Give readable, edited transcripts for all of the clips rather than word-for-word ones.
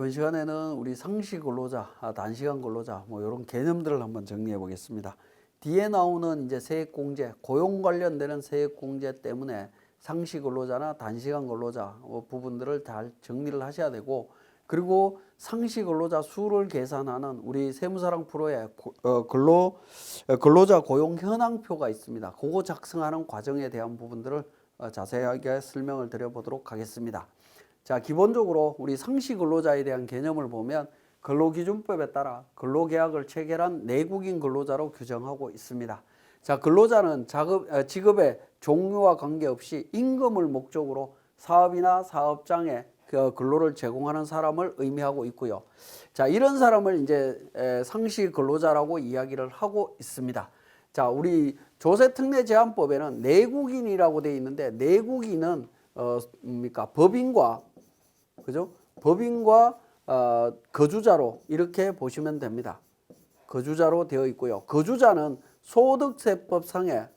이번 시간에는 우리 상시 근로자, 단시간 근로자 뭐 이런 개념들을 한번 정리해 보겠습니다. 뒤에 나오는 이제 세액공제, 고용 관련되는 세액공제 때문에 상시 근로자나 단시간 근로자 부분들을 잘 정리를 하셔야 되고, 그리고 상시 근로자 수를 계산하는 우리 세무사랑 프로의 근로자 고용 현황표가 있습니다. 그거 작성하는 과정에 대한 부분들을 자세하게 설명을 드려보도록 하겠습니다. 자, 기본적으로 우리 상시 근로자에 대한 개념을 보면 근로기준법에 따라 근로계약을 체결한 내국인 근로자로 규정하고 있습니다. 자, 근로자는 직업의 종류와 관계없이 임금을 목적으로 사업이나 사업장에 근로를 제공하는 사람을 의미하고 있고요. 자, 이런 사람을 이제 상시 근로자라고 이야기를 하고 있습니다. 자, 우리 조세특례제한법에는 내국인이라고 되어 있는데, 내국인은 법인과 그죠? 법인과 거주자로 이렇게 보시면 됩니다. 거주자로 되어 있고요. 거주자는 소득세법상의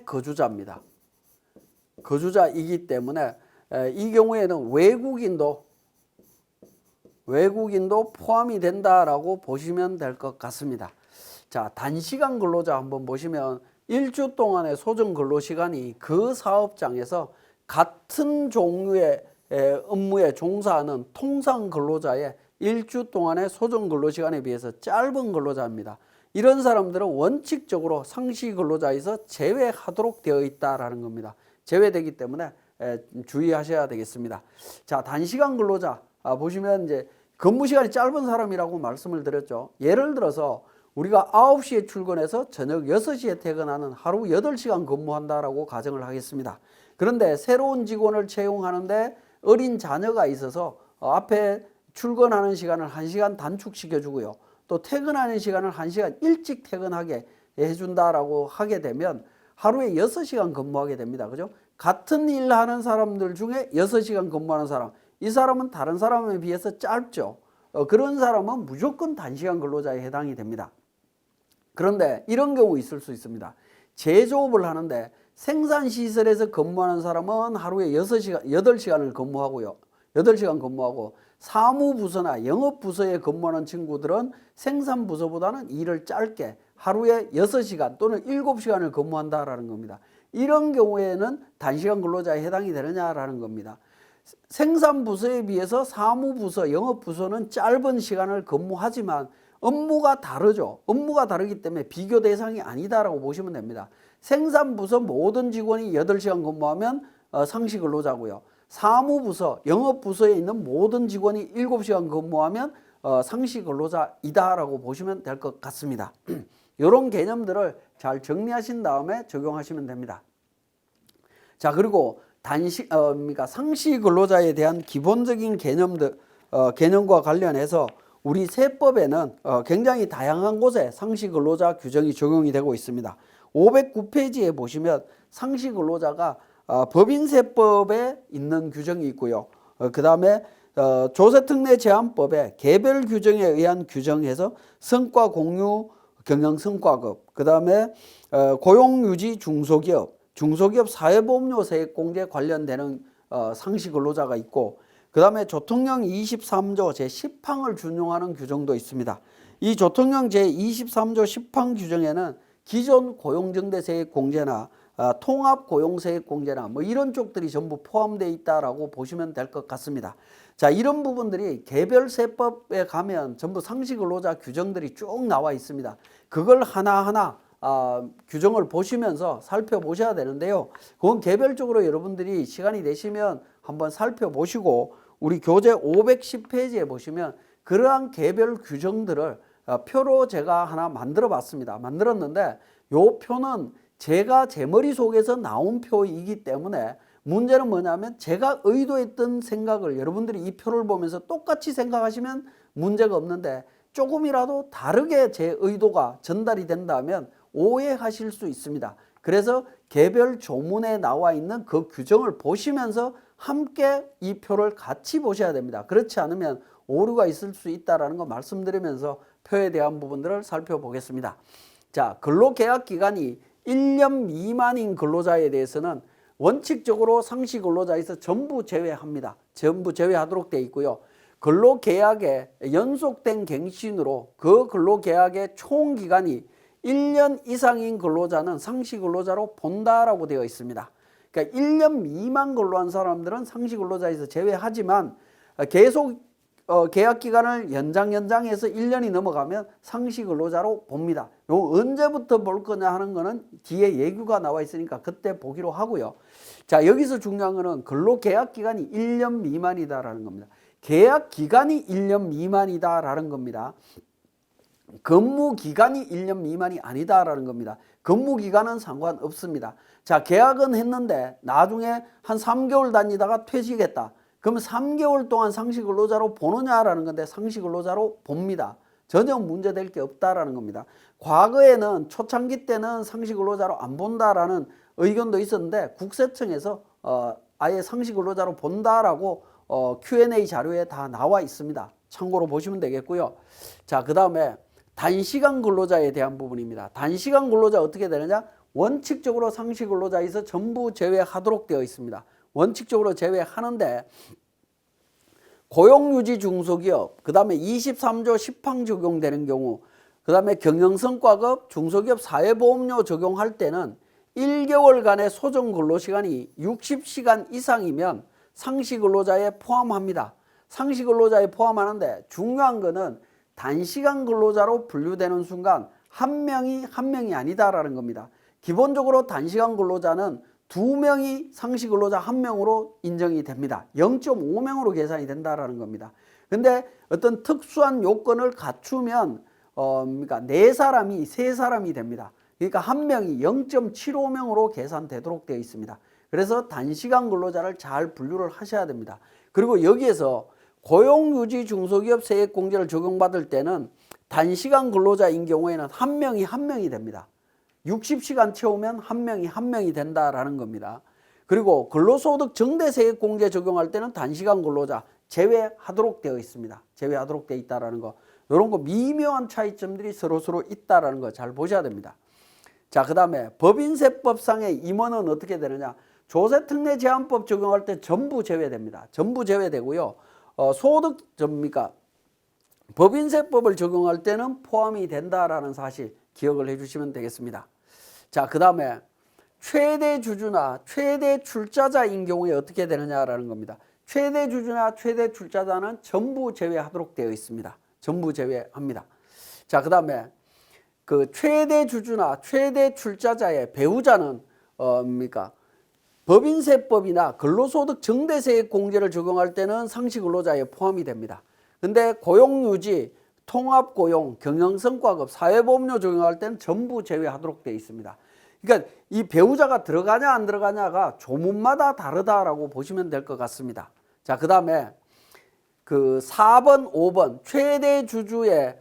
거주자입니다. 거주자이기 때문에 이 경우에는 외국인도 포함이 된다라고 보시면 될 것 같습니다. 자, 단시간 근로자 한번 보시면 일주 동안의 소정 근로시간이 그 사업장에서 같은 종류의 업무에 종사하는 통상 근로자의 일주 동안의 소정 근로시간에 비해서 짧은 근로자입니다. 이런 사람들은 원칙적으로 상시 근로자에서 제외하도록 되어 있다라는 겁니다. 제외되기 때문에 주의하셔야 되겠습니다. 자, 단시간 근로자 보시면 이제 근무 시간이 짧은 사람이라고 말씀을 드렸죠. 예를 들어서 우리가 9시에 출근해서 저녁 6시에 퇴근하는 하루 8시간 근무한다라고 가정을 하겠습니다. 그런데 새로운 직원을 채용하는데 어린 자녀가 있어서 앞에 출근하는 시간을 1시간 단축시켜 주고요. 또 퇴근하는 시간을 1시간 일찍 퇴근하게 해준다라고 하게 되면 하루에 6시간 근무하게 됩니다. 그죠? 같은 일 하는 사람들 중에 6시간 근무하는 사람, 이 사람은 다른 사람에 비해서 짧죠. 그런 사람은 무조건 단시간 근로자에 해당이 됩니다. 그런데 이런 경우 있을 수 있습니다. 제조업을 하는데 생산시설에서 근무하는 사람은 하루에 8시간을 근무하고요. 8시간 근무하고, 사무부서나 영업부서에 근무하는 친구들은 생산부서보다는 일을 짧게 하루에 6시간 또는 7시간을 근무한다라는 겁니다. 이런 경우에는 단시간 근로자에 해당이 되느냐라는 겁니다. 생산부서에 비해서 사무부서, 영업부서는 짧은 시간을 근무하지만 업무가 다르죠. 업무가 다르기 때문에 비교 대상이 아니다라고 보시면 됩니다. 생산부서 모든 직원이 8시간 근무하면 상시 근로자고요. 사무부서, 영업부서에 있는 모든 직원이 7시간 근무하면 상시 근로자이다라고 보시면 될 것 같습니다. 이런 개념들을 잘 정리하신 다음에 적용하시면 됩니다. 자, 그리고 상시 근로자에 대한 기본적인 개념과 관련해서 우리 세법에는 굉장히 다양한 곳에 상시 근로자 규정이 적용이 되고 있습니다. 509페이지에 보시면 상시 근로자가 법인세법에 있는 규정이 있고요. 그 다음에 조세특례제한법에 개별 규정에 의한 규정에서 성과 공유 경영성과급, 그 다음에 고용유지 중소기업 사회보험료 세액공제 관련되는 상시 근로자가 있고, 그 다음에 조통령 23조 제10항을 준용하는 규정도 있습니다. 이 조통령 제23조 10항 규정에는 기존 고용정대세액공제나 통합고용세액공제나 뭐 이런 쪽들이 전부 포함되어 있다라고 보시면 될 것 같습니다. 자, 이런 부분들이 개별세법에 가면 전부 상시 근로자 규정들이 쭉 나와 있습니다. 그걸 하나하나 규정을 보시면서 살펴보셔야 되는데요. 그건 개별적으로 여러분들이 시간이 되시면 한번 살펴보시고, 우리 교재 510페이지에 보시면 그러한 개별 규정들을 표로 제가 하나 만들어 봤습니다. 만들었는데 이 표는 제가 제 머릿속에서 나온 표이기 때문에 문제는 뭐냐면 제가 의도했던 생각을 여러분들이 이 표를 보면서 똑같이 생각하시면 문제가 없는데, 조금이라도 다르게 제 의도가 전달이 된다면 오해하실 수 있습니다. 그래서 개별 조문에 나와 있는 그 규정을 보시면서 함께 이 표를 같이 보셔야 됩니다. 그렇지 않으면 오류가 있을 수 있다는 거 말씀드리면서 표에 대한 부분들을 살펴보겠습니다. 자, 근로계약 기간이 1년 미만인 근로자에 대해서는 원칙적으로 상시 근로자에서 전부 제외합니다. 전부 제외하도록 되어 있고요. 근로계약에 연속된 갱신으로 그 근로계약의 총 기간이 1년 이상인 근로자는 상시 근로자로 본다라고 되어 있습니다. 그러니까 1년 미만 근로한 사람들은 상시 근로자에서 제외하지만 계속 계약 기간을 연장해서 1년이 넘어가면 상시 근로자로 봅니다. 요 언제부터 볼 거냐 하는 거는 뒤에 예규가 나와 있으니까 그때 보기로 하고요. 자, 여기서 중요한 거는 근로 계약 기간이 1년 미만이다라는 겁니다. 계약 기간이 1년 미만이다라는 겁니다. 근무 기간이 1년 미만이 아니다라는 겁니다. 근무 기간은 상관없습니다. 자, 계약은 했는데 나중에 한 3개월 다니다가 퇴직했다. 그러면 3개월 동안 상시 근로자로 보느냐라는 건데 상시 근로자로 봅니다. 전혀 문제될 게 없다라는 겁니다. 과거에는 초창기 때는 상시 근로자로 안 본다라는 의견도 있었는데 국세청에서 아예 상시 근로자로 본다라고 Q&A 자료에 다 나와 있습니다. 참고로 보시면 되겠고요. 자, 그 다음에 단시간 근로자에 대한 부분입니다. 단시간 근로자 어떻게 되느냐? 원칙적으로 상시 근로자에서 전부 제외하도록 되어 있습니다. 원칙적으로 제외하는데 고용유지 중소기업, 그 다음에 23조 10항 적용되는 경우, 그 다음에 경영성과급, 중소기업 사회보험료 적용할 때는 1개월간의 소정 근로시간이 60시간 이상이면 상시 근로자에 포함합니다. 상시 근로자에 포함하는데 중요한 거는 단시간 근로자로 분류되는 순간 한 명이 아니다라는 겁니다. 기본적으로 단시간 근로자는 2명이 상시 근로자 1명으로 인정이 됩니다. 0.5명으로 계산이 된다라는 겁니다. 근데 어떤 특수한 요건을 갖추면 그러니까 4사람이 3사람이 됩니다. 그러니까 1명이 0.75명으로 계산되도록 되어 있습니다. 그래서 단시간 근로자를 잘 분류를 하셔야 됩니다. 그리고 여기에서 고용유지 중소기업 세액공제를 적용받을 때는 단시간 근로자인 경우에는 1명이 됩니다. 60시간 채우면 1명이 된다라는 겁니다. 그리고 근로소득 정대세액공제 적용할 때는 단시간 근로자 제외하도록 되어 있습니다. 제외하도록 되어 있다라는 거. 이런 거 미묘한 차이점들이 서로 있다라는 거 잘 보셔야 됩니다. 자, 그 다음에 법인세법상의 임원은 어떻게 되느냐? 조세특례제한법 적용할 때 전부 제외됩니다. 전부 제외되고요. 법인세법을 적용할 때는 포함이 된다라는 사실 기억을 해주시면 되겠습니다. 자, 그 다음에 최대 주주나 최대 출자자인 경우에 어떻게 되느냐라는 겁니다. 최대 주주나 최대 출자자는 전부 제외하도록 되어 있습니다. 전부 제외합니다. 자, 그 다음에 그 최대 주주나 최대 출자자의 배우자는 법인세법이나 근로소득 정대세액 공제를 적용할 때는 상시 근로자에 포함이 됩니다. 근데 고용유지, 통합고용, 경영성과급, 사회보험료 적용할 때는 전부 제외하도록 되어 있습니다. 그러니까 이 배우자가 들어가냐 안 들어가냐가 조문마다 다르다라고 보시면 될 것 같습니다. 자, 그 다음에 그 4번, 5번 최대 주주의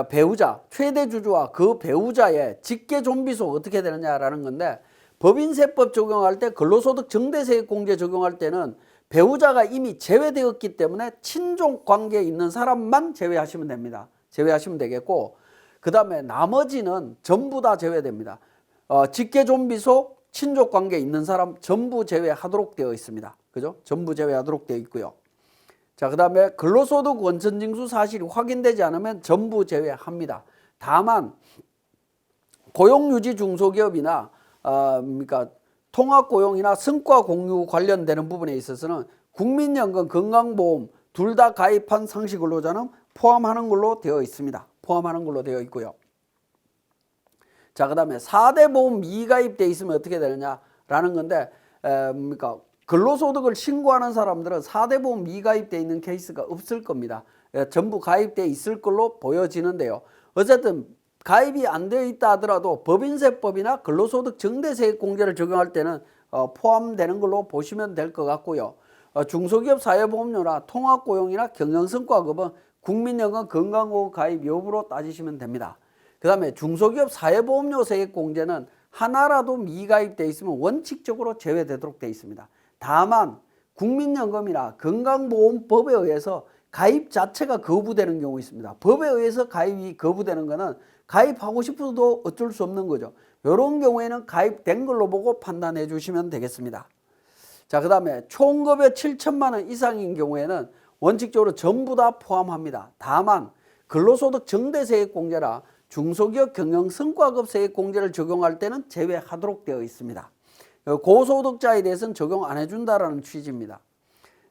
배우자, 최대 주주와 그 배우자의 직계존비속 어떻게 되느냐라는 건데 법인세법 적용할 때 근로소득 정대세액 공제 적용할 때는 배우자가 이미 제외되었기 때문에 친족 관계에 있는 사람만 제외하시면 됩니다. 제외하시면 되겠고 그 다음에 나머지는 전부 다 제외됩니다. 직계존비속, 친족 관계에 있는 사람 전부 제외하도록 되어 있습니다. 그죠? 전부 제외하도록 되어 있고요. 자, 그 다음에 근로소득 원천징수 사실이 확인되지 않으면 전부 제외합니다. 다만 고용유지 중소기업이나 통합고용이나 성과공유 관련되는 부분에 있어서는 국민연금, 건강보험 둘 다 가입한 상시 근로자는 포함하는 걸로 되어 있습니다. 포함하는 걸로 되어 있고요. 자, 그 다음에 4대 보험 미가입되어 있으면 어떻게 되느냐라는 건데 근로소득을 신고하는 사람들은 4대 보험 미가입되어 있는 케이스가 없을 겁니다. 전부 가입되어 있을 걸로 보여지는데요. 어쨌든 가입이 안 되어 있다 하더라도 법인세법이나 근로소득 정대세액 공제를 적용할 때는 포함되는 걸로 보시면 될 것 같고요. 중소기업 사회보험료나 통합고용이나 경영성과급은 국민연금 건강보험 가입 여부로 따지시면 됩니다. 그 다음에 중소기업 사회보험료 세액 공제는 하나라도 미가입되어 있으면 원칙적으로 제외되도록 되어 있습니다. 다만 국민연금이나 건강보험법에 의해서 가입 자체가 거부되는 경우 있습니다. 법에 의해서 가입이 거부되는 것은 가입하고 싶어도 어쩔 수 없는 거죠. 이런 경우에는 가입된 걸로 보고 판단해 주시면 되겠습니다. 자, 그 다음에 총급여 7천만 원 이상인 경우에는 원칙적으로 전부 다 포함합니다. 다만 근로소득 정대세액공제라 중소기업 경영성과급 세액공제를 적용할 때는 제외하도록 되어 있습니다. 고소득자에 대해서는 적용 안 해준다라는 취지입니다.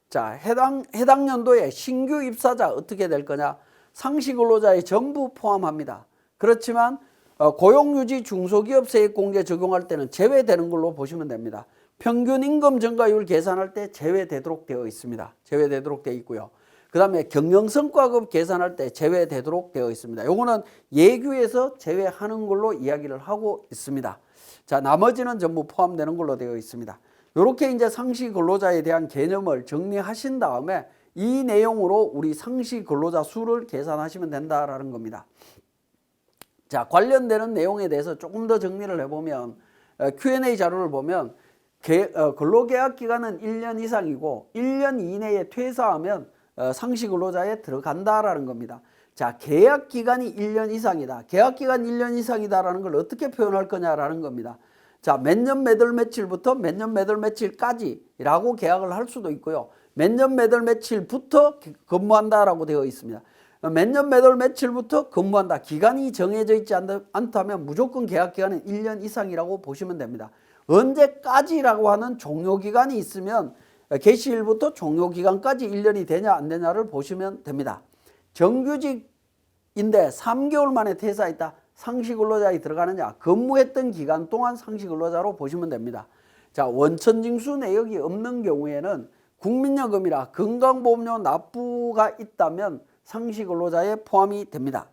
자, 해당 연도에 신규 입사자 어떻게 될 거냐? 상시근로자의 전부 포함합니다. 그렇지만 고용유지 중소기업 세액공제 적용할 때는 제외되는 걸로 보시면 됩니다. 평균 임금 증가율 계산할 때 제외되도록 되어 있습니다. 제외되도록 되어 있고요. 그 다음에 경영성과급 계산할 때 제외되도록 되어 있습니다. 요거는 예규에서 제외하는 걸로 이야기를 하고 있습니다. 자, 나머지는 전부 포함되는 걸로 되어 있습니다. 이렇게 이제 상시 근로자에 대한 개념을 정리하신 다음에 이 내용으로 우리 상시 근로자 수를 계산하시면 된다라는 겁니다. 자, 관련되는 내용에 대해서 조금 더 정리를 해보면 Q&A 자료를 보면 근로계약 기간은 1년 이상이고 1년 이내에 퇴사하면 상시 근로자에 들어간다라는 겁니다. 자, 계약 기간이 1년 이상이다. 계약 기간 1년 이상이다라는 걸 어떻게 표현할 거냐라는 겁니다. 자, 몇 년 몇 월 며칠부터 몇 년 몇 월 며칠까지라고 계약을 할 수도 있고요. 몇 년 몇 월 며칠부터 근무한다라고 되어 있습니다. 몇 년 몇 월 며칠부터 근무한다. 기간이 정해져 있지 않다면 무조건 계약 기간은 1년 이상이라고 보시면 됩니다. 언제까지라고 하는 종료기간이 있으면 개시일부터 종료기간까지 1년이 되냐 안 되냐를 보시면 됩니다. 정규직인데 3개월 만에 퇴사했다. 상시근로자에 들어가느냐? 근무했던 기간 동안 상시근로자로 보시면 됩니다. 자, 원천징수 내역이 없는 경우에는 국민연금이나 건강보험료 납부가 있다면 상시근로자에 포함이 됩니다.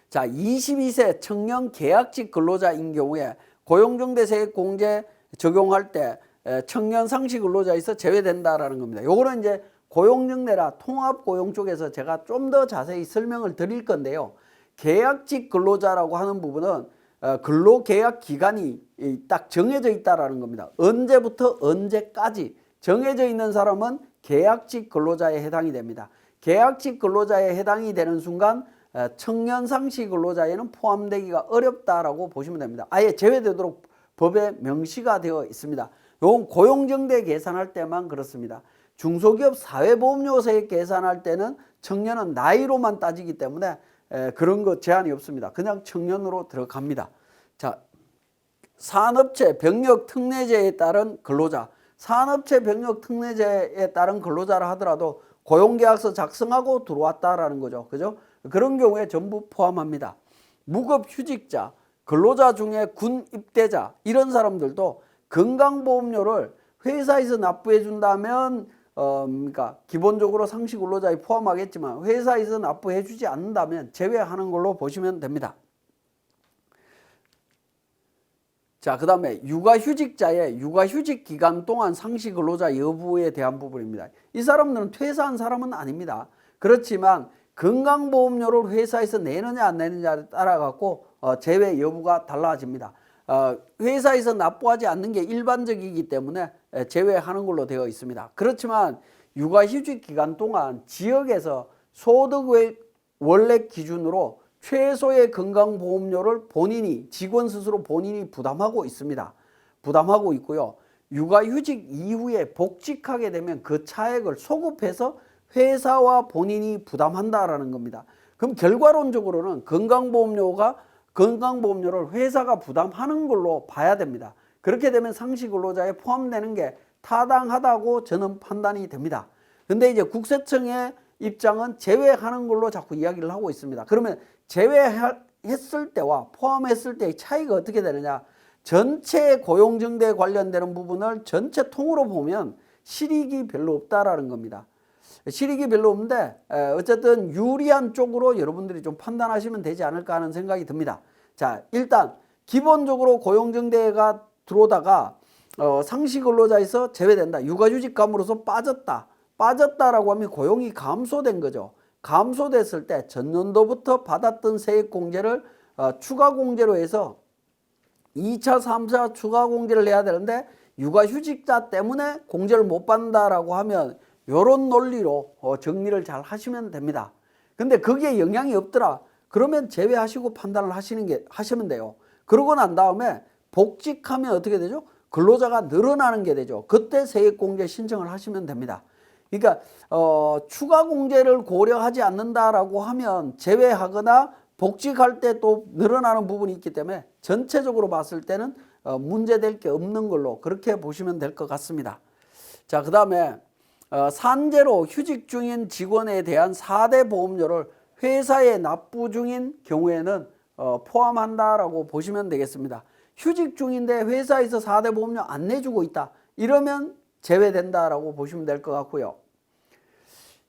자, 22세 청년 계약직 근로자인 경우에 고용정대세액공제 적용할 때 청년 상시근로자에서 제외된다라는 겁니다. 요거는 이제 고용정대라 통합고용 쪽에서 제가 좀 더 자세히 설명을 드릴 건데요. 계약직 근로자라고 하는 부분은 근로계약 기간이 딱 정해져 있다라는 겁니다. 언제부터 언제까지 정해져 있는 사람은 계약직 근로자에 해당이 됩니다. 계약직 근로자에 해당이 되는 순간 청년 상시 근로자에는 포함되기가 어렵다라고 보시면 됩니다. 아예 제외되도록 법에 명시가 되어 있습니다. 이건 고용정대 계산할 때만 그렇습니다. 중소기업 사회보험료세 계산할 때는 청년은 나이로만 따지기 때문에 그런 거 제한이 없습니다. 그냥 청년으로 들어갑니다. 자, 산업체 병력 특례제에 따른 근로자, 산업체 병력 특례제에 따른 근로자라 하더라도 고용계약서 작성하고 들어왔다라는 거죠. 그죠? 그런 경우에 전부 포함합니다. 무급휴직자, 근로자 중에 군 입대자 이런 사람들도 건강보험료를 회사에서 납부해 준다면 그러니까 기본적으로 상시 근로자에 포함하겠지만 회사에서 납부해 주지 않는다면 제외하는 걸로 보시면 됩니다. 자, 그 다음에 육아휴직자의 육아휴직 기간 동안 상시 근로자 여부에 대한 부분입니다. 이 사람들은 퇴사한 사람은 아닙니다. 그렇지만 건강보험료를 회사에서 내느냐 안 내느냐에 따라 갖고 제외 여부가 달라집니다. 회사에서 납부하지 않는 게 일반적이기 때문에 제외하는 걸로 되어 있습니다. 그렇지만 육아휴직 기간 동안 지역에서 소득 원래 기준으로 최소의 건강보험료를 본인이 직원 스스로 본인이 부담하고 있습니다. 부담하고 있고요. 육아휴직 이후에 복직하게 되면 그 차액을 소급해서 회사와 본인이 부담한다라는 겁니다. 그럼 결과론적으로는 건강보험료를 회사가 부담하는 걸로 봐야 됩니다. 그렇게 되면 상시근로자에 포함되는 게 타당하다고 저는 판단이 됩니다. 근데 이제 국세청의 입장은 제외하는 걸로 자꾸 이야기를 하고 있습니다. 그러면 제외했을 때와 포함했을 때의 차이가 어떻게 되느냐? 전체 고용정대에 관련되는 부분을 전체 통으로 보면 실익이 별로 없다라는 겁니다. 실익이 별로 없는데 어쨌든 유리한 쪽으로 여러분들이 좀 판단하시면 되지 않을까 하는 생각이 듭니다. 자, 일단 기본적으로 고용정대가 들어오다가 상시근로자에서 제외된다. 육아휴직감으로서 빠졌다라고 하면 고용이 감소된 거죠. 감소됐을 때 전년도부터 받았던 세액공제를 추가공제로 해서 2차, 3차 추가공제를 해야 되는데 육아휴직자 때문에 공제를 못 받는다라고 하면 이런 논리로 정리를 잘 하시면 됩니다. 근데 거기에 영향이 없더라. 그러면 제외하시고 판단을 하시면 돼요. 그러고 난 다음에 복직하면 어떻게 되죠? 근로자가 늘어나는 게 되죠. 그때 세액공제 신청을 하시면 됩니다. 그러니까 추가 공제를 고려하지 않는다라고 하면 제외하거나 복직할 때 또 늘어나는 부분이 있기 때문에 전체적으로 봤을 때는 문제될 게 없는 걸로 그렇게 보시면 될 것 같습니다. 자, 그 다음에 산재로 휴직 중인 직원에 대한 4대 보험료를 회사에 납부 중인 경우에는 포함한다라고 보시면 되겠습니다. 휴직 중인데 회사에서 4대 보험료 안 내주고 있다. 이러면 제외된다라고 보시면 될 것 같고요.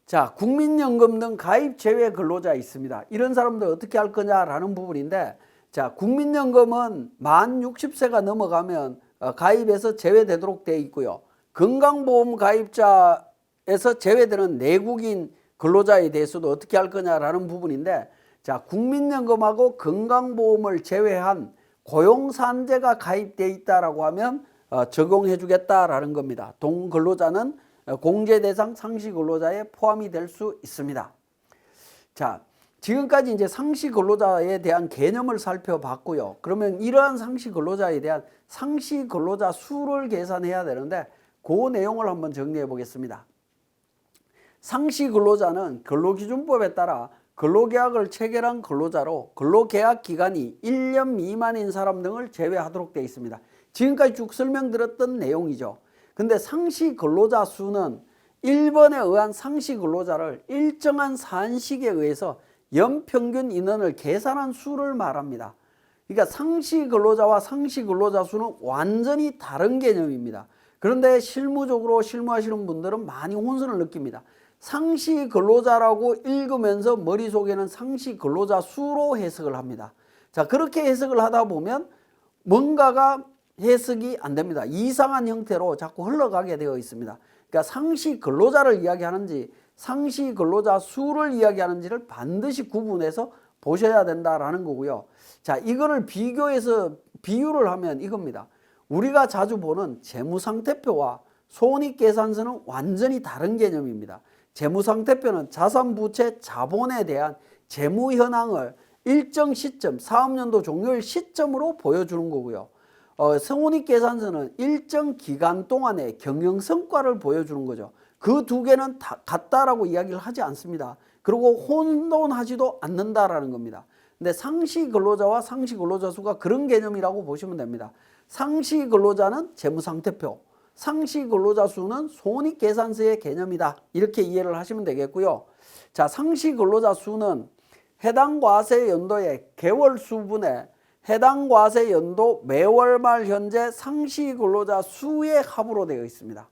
자, 국민연금 등 가입 제외 근로자 있습니다. 이런 사람들 어떻게 할 거냐라는 부분인데, 자, 국민연금은 만 60세가 넘어가면 가입에서 제외되도록 되어 있고요. 건강보험 가입자에서 제외되는 내국인 근로자에 대해서도 어떻게 할 거냐라는 부분인데, 자, 국민연금하고 건강보험을 제외한 고용산재가 가입되어 있다라고 하면 적용해 주겠다라는 겁니다. 동근로자는 공제 대상 상시 근로자에 포함이 될 수 있습니다. 자, 지금까지 이제 상시 근로자에 대한 개념을 살펴봤고요. 그러면 이러한 상시 근로자에 대한 상시 근로자 수를 계산해야 되는데 그 내용을 한번 정리해 보겠습니다. 상시 근로자는 근로기준법에 따라 근로계약을 체결한 근로자로 근로계약 기간이 1년 미만인 사람 등을 제외하도록 되어 있습니다. 지금까지 쭉 설명드렸던 내용이죠. 근데 상시 근로자 수는 1번에 의한 상시 근로자를 일정한 산식에 의해서 연평균 인원을 계산한 수를 말합니다. 그러니까 상시 근로자와 상시 근로자 수는 완전히 다른 개념입니다. 그런데 실무적으로 실무하시는 분들은 많이 혼선을 느낍니다. 상시 근로자라고 읽으면서 머릿속에는 상시 근로자 수로 해석을 합니다. 자, 그렇게 해석을 하다 보면 뭔가가 해석이 안 됩니다. 이상한 형태로 자꾸 흘러가게 되어 있습니다. 그러니까 상시 근로자를 이야기하는지 상시 근로자 수를 이야기하는지를 반드시 구분해서 보셔야 된다라는 거고요. 자, 이거를 비교해서 비유를 하면 이겁니다. 우리가 자주 보는 재무상태표와 손익계산서는 완전히 다른 개념입니다. 재무상태표는 자산부채 자본에 대한 재무 현황을 일정 시점, 사업연도 종료일 시점으로 보여주는 거고요. 손익계산서는 일정 기간 동안의 경영성과를 보여주는 거죠. 그 두 개는 다 같다라고 이야기를 하지 않습니다. 그리고 혼돈하지도 않는다라는 겁니다. 근데 상시 근로자와 상시 근로자 수가 그런 개념이라고 보시면 됩니다. 상시 근로자는 재무상태표, 상시 근로자 수는 손익계산서의 개념이다. 이렇게 이해를 하시면 되겠고요. 자, 상시 근로자 수는 해당 과세 연도의 개월 수분에 해당 과세 연도 매월 말 현재 상시 근로자 수의 합으로 되어 있습니다.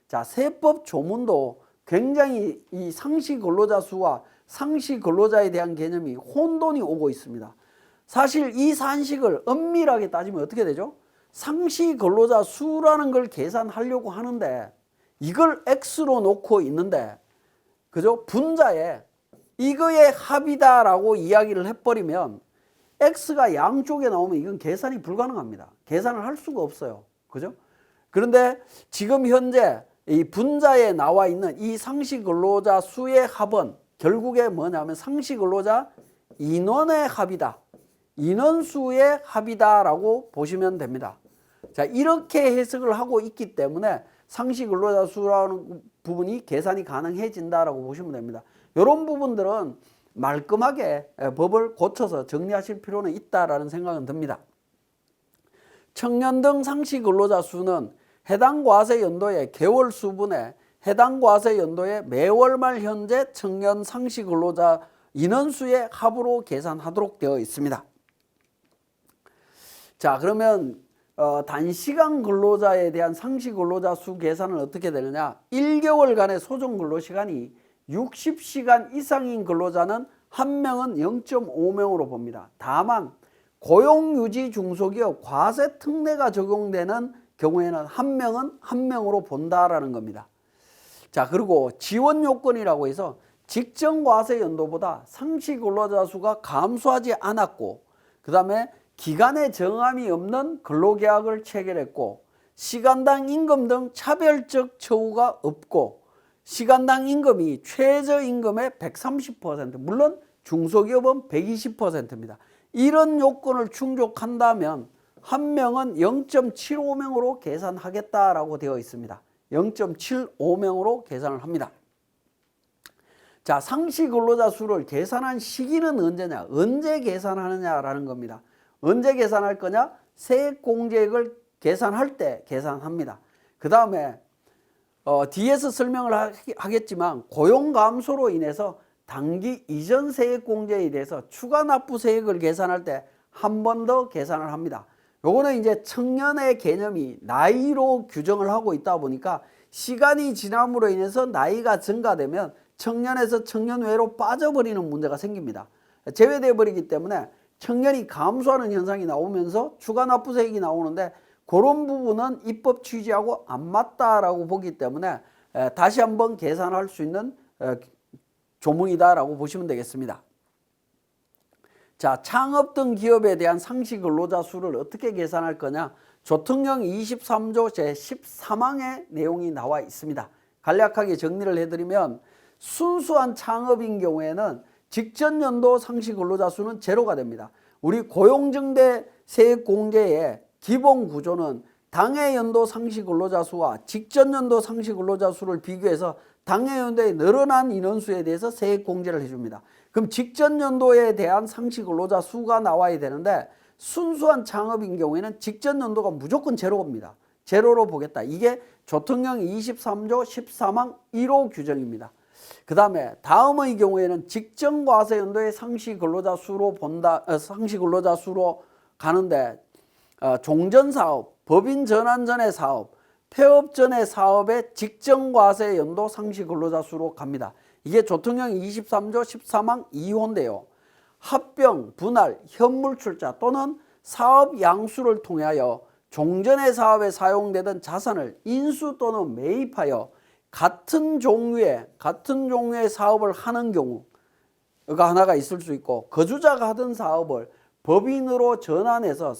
자, 세법 조문도 굉장히 이 상시 근로자 수와 상시 근로자에 대한 개념이 혼돈이 오고 있습니다. 사실 이 산식을 엄밀하게 따지면 어떻게 되죠? 상시 근로자 수라는 걸 계산하려고 하는데 이걸 X로 놓고 있는데, 그죠? 분자에 이거의 합이다라고 이야기를 해버리면 X가 양쪽에 나오면 이건 계산이 불가능합니다. 계산을 할 수가 없어요. 그죠? 그런데 지금 현재 이 분자에 나와 있는 이 상시 근로자 수의 합은 결국에 뭐냐면 상시 근로자 인원의 합이다. 인원수의 합이다라고 보시면 됩니다. 자, 이렇게 해석을 하고 있기 때문에 상시 근로자 수라는 부분이 계산이 가능해진다라고 보시면 됩니다. 이런 부분들은 말끔하게 법을 고쳐서 정리하실 필요는 있다라는 생각은 듭니다. 청년 등 상시 근로자 수는 해당 과세 연도의 개월 수분에 해당 과세 연도의 매월 말 현재 청년 상시 근로자 인원수의 합으로 계산하도록 되어 있습니다. 자, 그러면 단시간 근로자에 대한 상시 근로자 수 계산은 어떻게 되느냐? 1개월간의 소정 근로시간이 60시간 이상인 근로자는 1명은 0.5명으로 봅니다. 다만 고용유지 중소기업 과세 특례가 적용되는 경우에는 1명은 1명으로 본다라는 겁니다. 자, 그리고 지원 요건이라고 해서 직전 과세 연도보다 상시 근로자 수가 감소하지 않았고, 그 다음에 기간에 정함이 없는 근로계약을 체결했고, 시간당 임금 등 차별적 처우가 없고, 시간당 임금이 최저임금의 130%, 물론 중소기업은 120%입니다. 이런 요건을 충족한다면 한 명은 0.75명으로 계산하겠다라고 되어 있습니다. 0.75명으로 계산을 합니다. 자, 상시 근로자 수를 계산한 시기는 언제냐? 언제 계산하느냐라는 겁니다. 언제 계산할 거냐? 세액공제액을 계산할 때 계산합니다. 그 다음에 뒤에서 설명을 하겠지만 고용 감소로 인해서 단기 이전 세액공제에 대해서 추가 납부세액을 계산할 때 한 번 더 계산을 합니다. 요거는 이제 청년의 개념이 나이로 규정을 하고 있다 보니까 시간이 지남으로 인해서 나이가 증가되면 청년에서 청년외로 빠져버리는 문제가 생깁니다. 제외되어 버리기 때문에 청년이 감소하는 현상이 나오면서 추가 납부세액이 나오는데 그런 부분은 입법 취지하고 안 맞다라고 보기 때문에 다시 한번 계산할 수 있는 조문이다라고 보시면 되겠습니다. 자, 창업 등 기업에 대한 상시 근로자 수를 어떻게 계산할 거냐? 조특령 23조 제13항의 내용이 나와 있습니다. 간략하게 정리를 해드리면 순수한 창업인 경우에는 직전 연도 상시 근로자 수는 제로가 됩니다. 우리 고용증대 세액공제의 기본 구조는 당해 연도 상시 근로자 수와 직전 연도 상시 근로자 수를 비교해서 당해 연도에 늘어난 인원수에 대해서 세액공제를 해줍니다. 그럼 직전 연도에 대한 상시 근로자 수가 나와야 되는데 순수한 창업인 경우에는 직전 연도가 무조건 제로입니다. 제로로 보겠다. 이게 조특령 23조 13항 1호 규정입니다. 그 다음에 다음의 경우에는 직전 과세 연도의 상시 근로자 수로 상시 근로자 수로 가는데 종전 사업, 법인 전환 전의 사업, 폐업 전의 사업의 직전 과세 연도 상시 근로자 수로 갑니다. 이게 조특령 23조 13항 2호인데요. 합병, 분할, 현물 출자 또는 사업 양수를 통하여 종전의 사업에 사용되던 자산을 인수 또는 매입하여 같은 종류의 사업을 하는 경우가 하나가 있을 수 있고, 거주자가 하던 사업을 법인으로 전환해서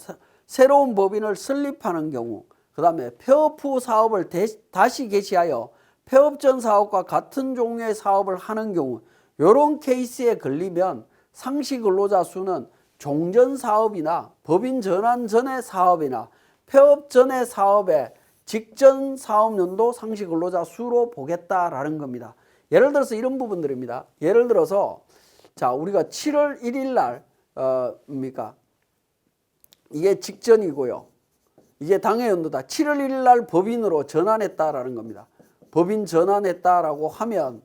새로운 법인을 설립하는 경우, 그 다음에 폐업 후 사업을 다시 개시하여 폐업 전 사업과 같은 종류의 사업을 하는 경우, 이런 케이스에 걸리면 상시 근로자 수는 종전 사업이나 법인 전환 전의 사업이나 폐업 전의 사업의 직전 사업연도 상시 근로자 수로 보겠다라는 겁니다. 예를 들어서 이런 부분들입니다. 예를 들어서 자, 우리가 7월 1일 날 이게 직전이고요. 이게 당해 연도다. 7월 1일 날 법인으로 전환했다라는 겁니다. 법인 전환했다라고 하면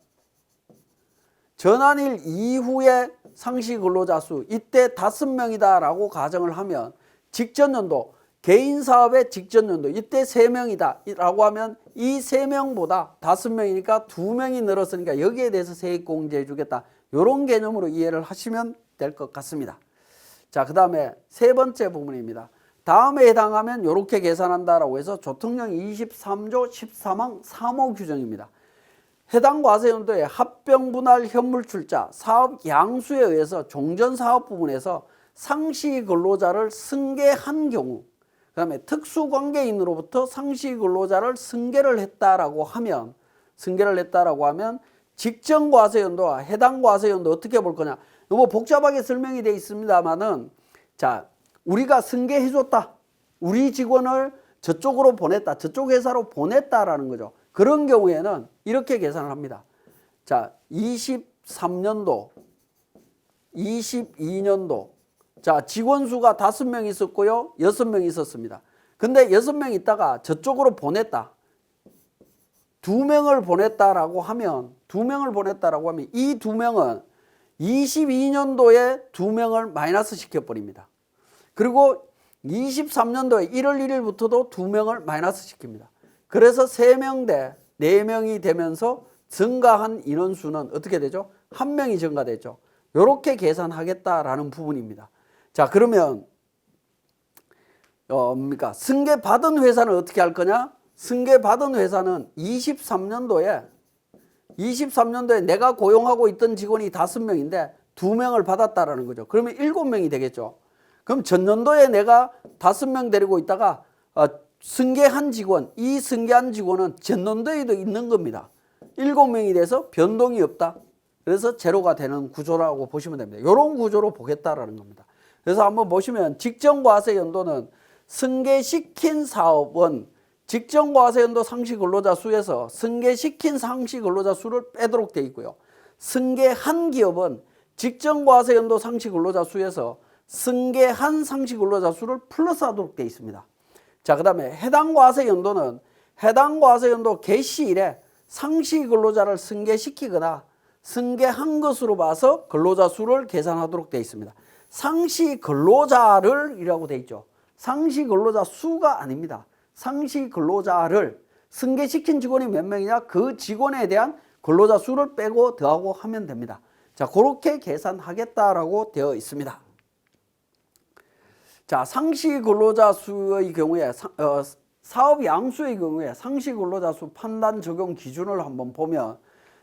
전환일 이후에 상시 근로자 수 이때 5명이다라고 가정을 하면 직전 연도 개인 사업의 직전 연도 이때 3명이다 라고 하면 이 3명보다 5명이니까 2명이 늘었으니까 여기에 대해서 세액공제해 주겠다. 이런 개념으로 이해를 하시면 될 것 같습니다. 자, 그 다음에 세 번째 부분입니다. 다음에 해당하면 이렇게 계산한다라고 해서 조특령 23조 13항 3호 규정입니다. 해당 과세연도에 합병, 분할, 현물 출자, 사업 양수에 의해서 종전 사업 부분에서 상시 근로자를 승계한 경우, 그 다음에 특수관계인으로부터 상시 근로자를 승계를 했다라고 하면 직전 과세연도와 해당 과세연도 어떻게 볼 거냐. 너무 복잡하게 설명이 되어 있습니다만은, 자, 우리가 승계해줬다. 우리 직원을 저쪽으로 보냈다. 저쪽 회사로 보냈다라는 거죠. 그런 경우에는 이렇게 계산을 합니다. 자, 23년도, 22년도. 자, 직원 수가 5명 있었고요. 6명 있었습니다. 근데 6명 있다가 저쪽으로 보냈다. 2명을 보냈다라고 하면 이 2명은 22년도에 2명을 마이너스 시켜버립니다. 그리고 23년도에 1월 1일부터도 2명을 마이너스 시킵니다. 그래서 3명 대 4명이 되면서 증가한 인원수는 어떻게 되죠? 1명이 증가되죠. 이렇게 계산하겠다라는 부분입니다. 자, 그러면 승계받은 회사는 어떻게 할 거냐? 승계받은 회사는 23년도에 내가 고용하고 있던 직원이 5명인데 2명을 받았다라는 거죠. 그러면 7명이 되겠죠. 그럼 전년도에 내가 5명 데리고 있다가 승계한 직원, 이 승계한 직원은 전년도에도 있는 겁니다. 7명이 돼서 변동이 없다. 그래서 제로가 되는 구조라고 보시면 됩니다. 이런 구조로 보겠다라는 겁니다. 그래서 한번 보시면 직전 과세 연도는 승계시킨 사업은 직전과세연도 상시 근로자 수에서 승계시킨 상시 근로자 수를 빼도록 되어 있고요. 승계한 기업은 직전과세연도 상시 근로자 수에서 승계한 상시 근로자 수를 플러스하도록 되어 있습니다. 자, 그 다음에 해당 과세연도는 해당 과세연도 개시일에 상시 근로자를 승계시키거나 승계한 것으로 봐서 근로자 수를 계산하도록 되어 있습니다. 상시 근로자를 이라고 되어 있죠. 상시 근로자 수가 아닙니다. 상시 근로자를 승계시킨 직원이 몇 명이냐, 그 직원에 대한 근로자 수를 빼고 더하고 하면 됩니다. 자, 그렇게 계산하겠다라고 되어 있습니다. 자, 상시 근로자 수의 경우에 사업 양수의 경우에 상시 근로자 수 판단 적용 기준을 한번 보면,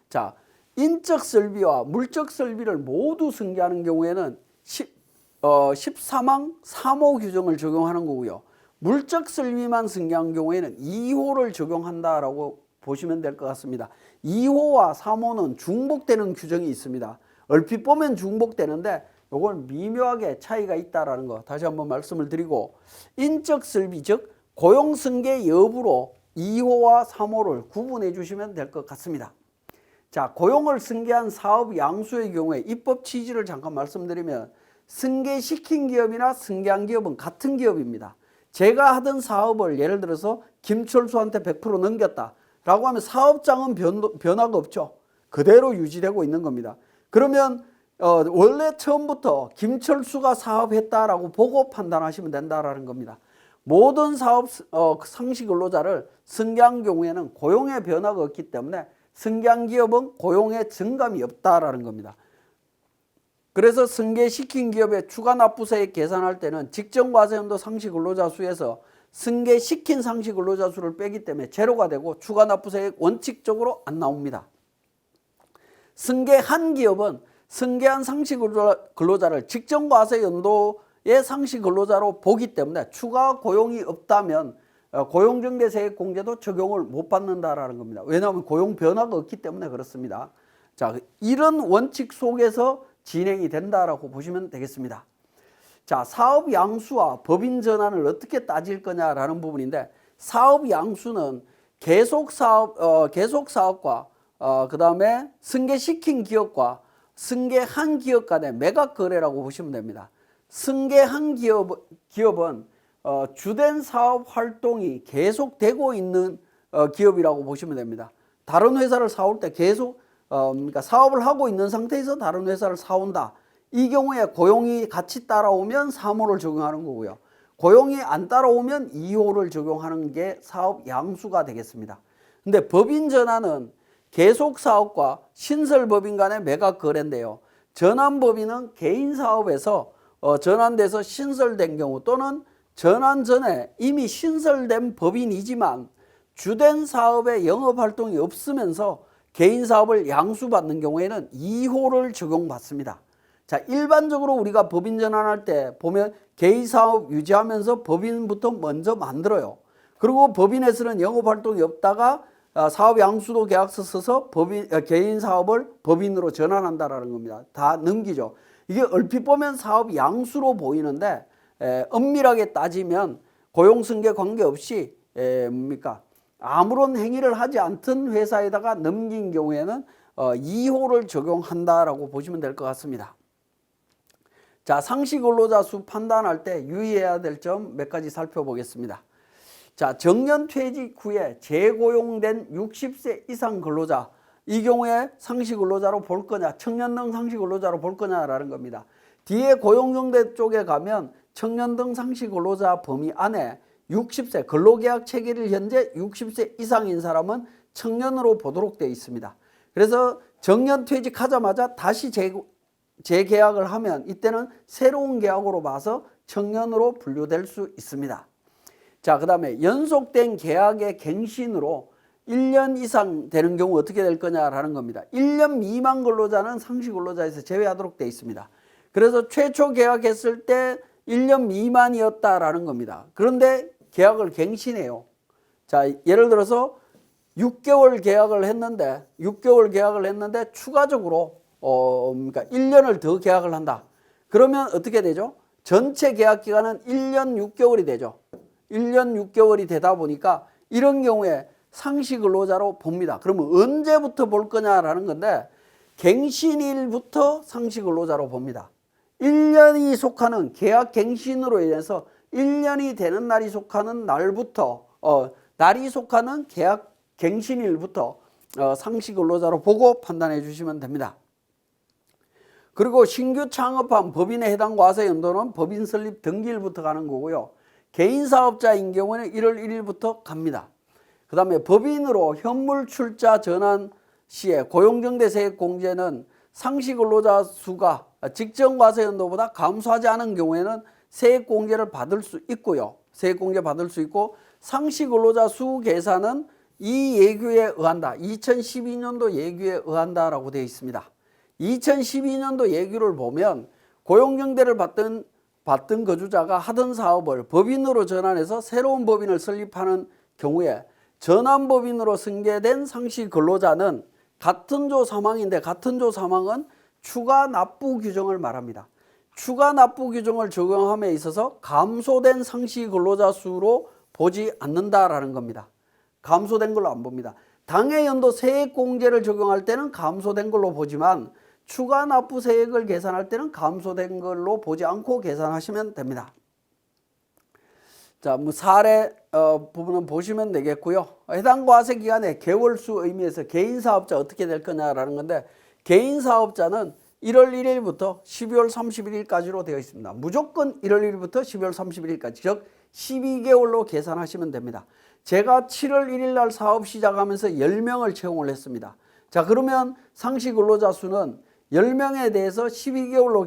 자, 인적 설비와 물적 설비를 모두 승계하는 경우에는 14망 3호 규정을 적용하는 거고요. 물적 설비만 승계한 경우에는 2호를 적용한다라고 보시면 될 것 같습니다. 2호와 3호는 중복되는 규정이 있습니다. 얼핏 보면 중복되는데 이걸 미묘하게 차이가 있다라는 거 다시 한번 말씀을 드리고, 인적 설비 즉 고용 승계 여부로 2호와 3호를 구분해 주시면 될 것 같습니다. 자, 고용을 승계한 사업 양수의 경우에 입법 취지를 잠깐 말씀드리면, 승계시킨 기업이나 승계한 기업은 같은 기업입니다. 제가 하던 사업을 예를 들어서 김철수한테 100% 넘겼다 라고 하면 사업장은 변화가 없죠. 그대로 유지되고 있는 겁니다. 그러면 원래 처음부터 김철수가 사업했다라고 보고 판단하시면 된다라는 겁니다. 모든 사업 상시 근로자를 승계한 경우에는 고용의 변화가 없기 때문에 승계한 기업은 고용의 증감이 없다라는 겁니다. 그래서 승계시킨 기업의 추가 납부세액 계산할 때는 직전과세연도 상시 근로자 수에서 승계시킨 상시 근로자 수를 빼기 때문에 제로가 되고 추가 납부세액 원칙적으로 안 나옵니다. 승계한 기업은 승계한 상시 근로자를 직전과세연도의 상시 근로자로 보기 때문에 추가 고용이 없다면 고용정대세액 공제도 적용을 못 받는다라는 겁니다. 왜냐하면 고용 변화가 없기 때문에 그렇습니다. 자, 이런 원칙 속에서 진행이 된다라고 보시면 되겠습니다. 자, 사업 양수와 법인 전환을 어떻게 따질 거냐라는 부분인데, 사업 양수는 계속 사업과 그 다음에 승계시킨 기업과 승계한 기업 간의 매각 거래라고 보시면 됩니다. 승계한 기업은 주된 사업 활동이 계속되고 있는 기업이라고 보시면 됩니다. 다른 회사를 사올 때 계속 그러니까 사업을 하고 있는 상태에서 다른 회사를 사온다. 이 경우에 고용이 같이 따라오면 3호를 적용하는 거고요. 고용이 안 따라오면 2호를 적용하는 게 사업 양수가 되겠습니다. 근데 법인 전환은 계속 사업과 신설 법인 간의 매각 거래인데요. 전환 법인은 개인 사업에서 전환돼서 신설된 경우 또는 전환 전에 이미 신설된 법인이지만 주된 사업에 영업 활동이 없으면서 개인 사업을 양수받는 경우에는 2호를 적용받습니다. 자, 일반적으로 우리가 법인 전환할 때 보면 개인 사업 유지하면서 법인부터 먼저 만들어요. 그리고 법인에서는 영업 활동이 없다가 사업 양수도 계약서 써서 개인 사업을 법인으로 전환한다라는 겁니다. 다 넘기죠. 이게 얼핏 보면 사업 양수로 보이는데 엄밀하게 따지면 고용승계 관계없이 아무런 행위를 하지 않던 회사에다가 넘긴 경우에는 2호를 적용한다라고 보시면 될 것 같습니다. 자, 상시 근로자 수 판단할 때 유의해야 될 점 몇 가지 살펴보겠습니다. 자, 정년 퇴직 후에 재고용된 60세 이상 근로자, 이 경우에 상시 근로자로 볼 거냐, 청년등 상시 근로자로 볼 거냐라는 겁니다. 뒤에 고용정대 쪽에 가면 청년등 상시 근로자 범위 안에 60세 근로계약 체계를 현재 60세 이상인 사람은 청년으로 보도록 되어 있습니다. 그래서 정년 퇴직하자마자 다시 재계약을 하면 이때는 새로운 계약으로 봐서 청년으로 분류될 수 있습니다. 자, 그 다음에 연속된 계약의 갱신으로 1년 이상 되는 경우 어떻게 될 거냐라는 겁니다. 1년 미만 근로자는 상시 근로자에서 제외하도록 되어 있습니다. 그래서 최초 계약했을 때 1년 미만이었다라는 겁니다. 그런데 계약을 갱신해요. 자, 예를 들어서 6개월 계약을 했는데 추가적으로 그러니까 1년을 더 계약을 한다. 그러면 어떻게 되죠? 전체 계약 기간은 1년 6개월이 되죠. 1년 6개월이 되다 보니까 이런 경우에 상시 근로자로 봅니다. 그러면 언제부터 볼 거냐라는 건데 갱신일부터 상시 근로자로 봅니다. 1년이 속하는 계약 갱신으로 인해서 1년이 되는 날이 속하는 날부터 날이 속하는 계약 갱신일부터 상시 근로자로 보고 판단해 주시면 됩니다. 그리고 신규 창업한 법인에 해당 과세 연도는 법인 설립 등기일부터 가는 거고요. 개인 사업자인 경우는 1월 1일부터 갑니다. 그 다음에 법인으로 현물 출자 전환 시에 고용정대 세액공제는 상시 근로자 수가 직전 과세 연도보다 감소하지 않은 경우에는 세액공제를 받을 수 있고요. 세액공제 받을 수 있고 상시 근로자 수 계산은 이 예규에 의한다. 2012년도 예규에 의한다라고 되어 있습니다. 2012년도 예규를 보면 고용정대를 받던 거주자가 하던 사업을 법인으로 전환해서 새로운 법인을 설립하는 경우에 전환법인으로 승계된 상시 근로자는 같은 조 사망인데 같은 조 사망은 추가 납부 규정을 말합니다. 추가 납부 규정을 적용함에 있어서 감소된 상시 근로자 수로 보지 않는다라는 겁니다. 감소된 걸로 안 봅니다. 당해 연도 세액공제를 적용할 때는 감소된 걸로 보지만 추가 납부 세액을 계산할 때는 감소된 걸로 보지 않고 계산하시면 됩니다. 자, 사례 부분은 보시면 되겠고요. 해당 과세 기간의 개월수 의미에서 개인 사업자 어떻게 될 거냐라는 건데 개인 사업자는 1월 1일부터 12월 31일까지로 되어 있습니다. 무조건 1월 1일부터 12월 31일까지, 즉 12개월로 계산하시면 됩니다. 제가 7월 1일 날 사업 시작하면서 10명을 채용을 했습니다. 자, 그러면 상시 근로자 수는 10명에 대해서 12개월로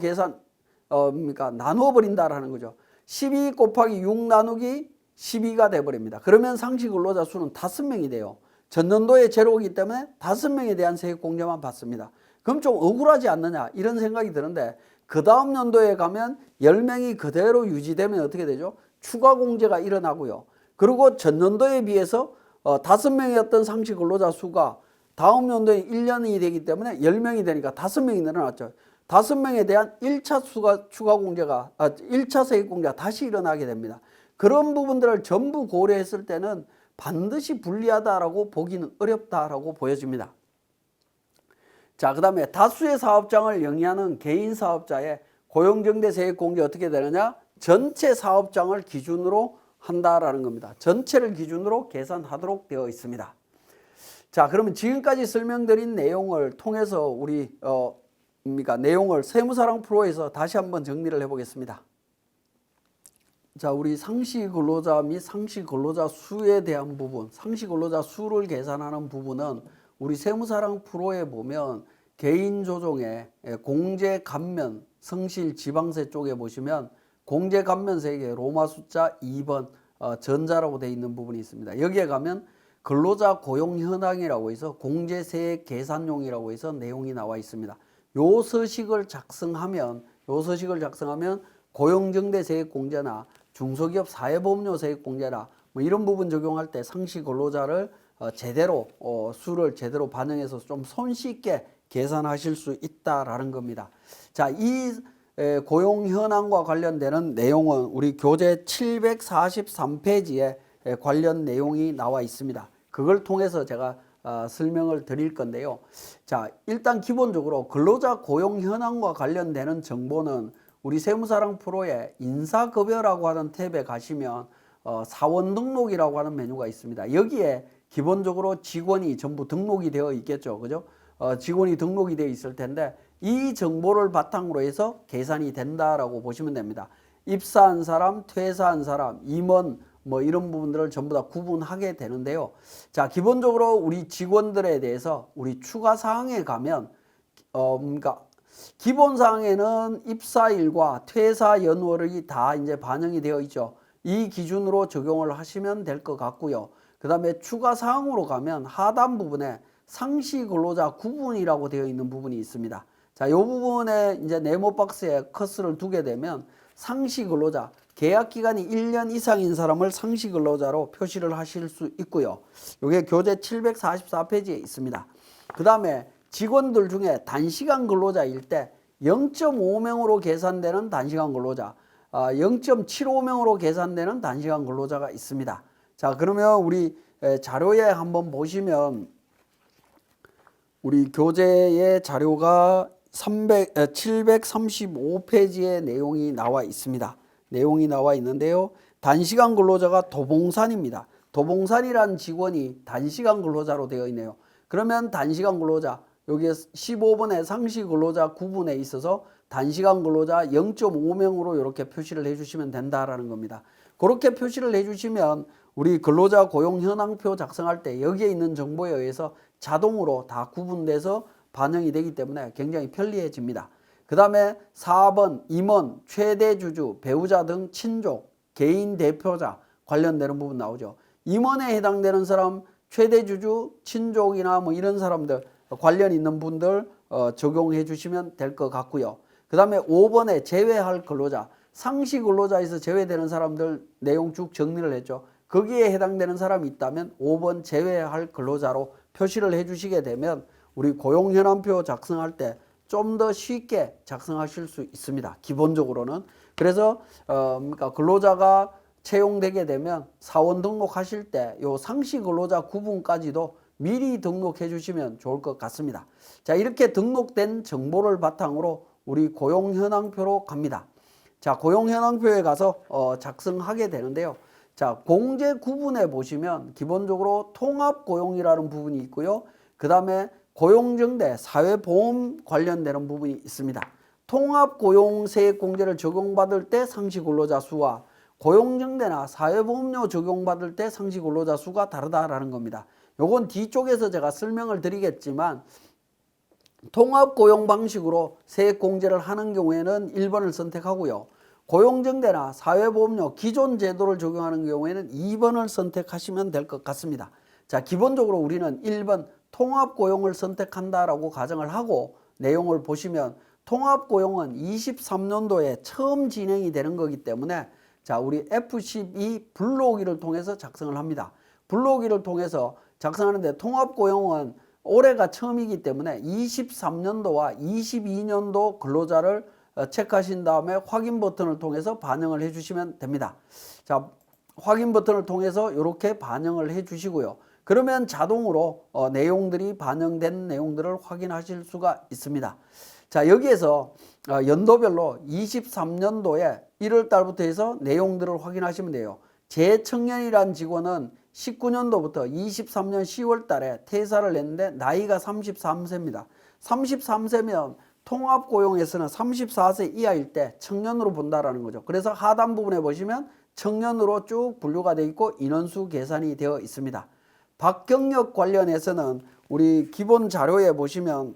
나누어 버린다라는 거죠. 12 곱하기 6 나누기 12가 돼버립니다. 그러면 상시 근로자 수는 5명이 돼요. 전년도에 제로이기 때문에 5명에 대한 세액공제만 받습니다. 그럼 좀 억울하지 않느냐 이런 생각이 드는데 그 다음 연도에 가면 10명이 그대로 유지되면 어떻게 되죠? 추가 공제가 일어나고요. 그리고 전년도에 비해서 5명이었던 상시 근로자 수가 다음 연도에 1년이 되기 때문에 10명이 되니까 5명이 늘어났죠. 5명에 대한 1차 추가 공제가 1차 세액 공제가 다시 일어나게 됩니다. 그런 부분들을 전부 고려했을 때는 반드시 불리하다라고 보기는 어렵다라고 보여집니다. 자, 그 다음에 다수의 사업장을 영위하는 개인 사업자의 고용정대 세액 공제 어떻게 되느냐? 전체 사업장을 기준으로 한다라는 겁니다. 전체를 기준으로 계산하도록 되어 있습니다. 자, 그러면 지금까지 설명드린 내용을 통해서 우리 내용을 세무사랑 프로에서 다시 한번 정리를 해보겠습니다. 자, 우리 상시 근로자 및 상시 근로자 수에 대한 부분, 상시 근로자 수를 계산하는 부분은 우리 세무사랑 프로에 보면 개인 조정에 공제 감면 성실 지방세 쪽에 보시면 공제 감면세액의 로마 숫자 2번 전자라고 되어 있는 부분이 있습니다. 여기에 가면 근로자 고용 현황이라고 해서 공제세액 계산용이라고 해서 내용이 나와 있습니다. 요 서식을 작성하면 고용정대 세액 공제나 중소기업 사회보험료 세액 공제나 뭐 이런 부분 적용할 때 상시 근로자를 제대로 수를 제대로 반영해서 좀 손쉽게 계산하실 수 있다라는 겁니다. 자, 이 고용 현황과 관련되는 내용은 우리 교재 743페이지에 관련 내용이 나와 있습니다. 그걸 통해서 제가 설명을 드릴 건데요. 자, 일단 기본적으로 근로자 고용 현황과 관련되는 정보는 우리 세무사랑 프로의 인사급여라고 하는 탭에 가시면 사원 등록이라고 하는 메뉴가 있습니다. 여기에 기본적으로 직원이 전부 등록이 되어 있겠죠. 그죠? 직원이 등록이 되어 있을 텐데 이 정보를 바탕으로 해서 계산이 된다라고 보시면 됩니다. 입사한 사람, 퇴사한 사람, 임원 뭐 이런 부분들을 전부 다 구분하게 되는데요. 자, 기본적으로 우리 직원들에 대해서 우리 추가 사항에 가면 기본 사항에는 입사일과 퇴사 연월이 다 이제 반영이 되어 있죠. 이 기준으로 적용을 하시면 될 것 같고요. 그 다음에 추가 사항으로 가면 하단 부분에 상시 근로자 구분이라고 되어 있는 부분이 있습니다. 자, 이 부분에 이제 네모 박스에 커서를 두게 되면 상시 근로자, 계약 기간이 1년 이상인 사람을 상시 근로자로 표시를 하실 수 있고요. 이게 교재 744페이지에 있습니다. 그 다음에 직원들 중에 단시간 근로자일 때 0.5명으로 계산되는 단시간 근로자, 0.75명으로 계산되는 단시간 근로자가 있습니다. 자, 그러면 우리 자료에 한번 보시면 우리 교재의 자료가 735페이지의 내용이 나와 있습니다. 내용이 나와 있는데요. 단시간 근로자가 도봉산입니다. 도봉산이라는 직원이 단시간 근로자로 되어 있네요. 그러면 단시간 근로자, 여기에 15번의 상시 근로자 구분에 있어서 단시간 근로자 0.5명으로 이렇게 표시를 해주시면 된다라는 겁니다. 그렇게 표시를 해주시면 우리 근로자 고용 현황표 작성할 때 여기에 있는 정보에 의해서 자동으로 다 구분돼서 반영이 되기 때문에 굉장히 편리해집니다. 그 다음에 4번 임원, 최대 주주, 배우자 등 친족, 개인 대표자 관련되는 부분 나오죠. 임원에 해당되는 사람, 최대 주주, 친족이나 뭐 이런 사람들 관련 있는 분들 적용해 주시면 될 것 같고요. 그 다음에 5번에 제외할 근로자, 상시 근로자에서 제외되는 사람들 내용 쭉 정리를 했죠. 거기에 해당되는 사람이 있다면 5번 제외할 근로자로 표시를 해 주시게 되면 우리 고용현황표 작성할 때 좀 더 쉽게 작성하실 수 있습니다. 기본적으로는. 그래서 그러니까 근로자가 채용되게 되면 사원 등록하실 때 요 상시 근로자 구분까지도 미리 등록해 주시면 좋을 것 같습니다. 자, 이렇게 등록된 정보를 바탕으로 우리 고용현황표로 갑니다. 자, 고용현황표에 가서 작성하게 되는데요. 자, 공제 구분에 보시면 기본적으로 통합고용이라는 부분이 있고요. 그 다음에 고용정대, 사회보험 관련되는 부분이 있습니다. 통합고용 세액공제를 적용받을 때 상시근로자 수와 고용정대나 사회보험료 적용받을 때 상시근로자 수가 다르다라는 겁니다. 요건 뒤쪽에서 제가 설명을 드리겠지만 통합고용 방식으로 세액공제를 하는 경우에는 1번을 선택하고요. 고용정대나 사회보험료 기존 제도를 적용하는 경우에는 2번을 선택하시면 될 것 같습니다. 자, 기본적으로 우리는 1번 통합고용을 선택한다라고 가정을 하고 내용을 보시면 통합고용은 23년도에 처음 진행이 되는 거기 때문에 자, 우리 F12 불러오기를 통해서 작성을 합니다. 불러오기를 통해서 작성하는데 통합고용은 올해가 처음이기 때문에 23년도와 22년도 근로자를 체크하신 다음에 확인 버튼을 통해서 반영을 해 주시면 됩니다. 자, 확인 버튼을 통해서 이렇게 반영을 해 주시고요. 그러면 자동으로 내용들이 반영된 내용들을 확인하실 수가 있습니다. 자, 여기에서 연도별로 23년도에 1월 달부터 해서 내용들을 확인하시면 돼요. 재청년이란 직원은 19년도부터 23년 10월 달에 퇴사를 했는데 나이가 33세입니다. 33세면 통합고용에서는 34세 이하일 때 청년으로 본다라는 거죠. 그래서 하단 부분에 보시면 청년으로 쭉 분류가 되어 있고 인원수 계산이 되어 있습니다. 박경력 관련해서는 우리 기본 자료에 보시면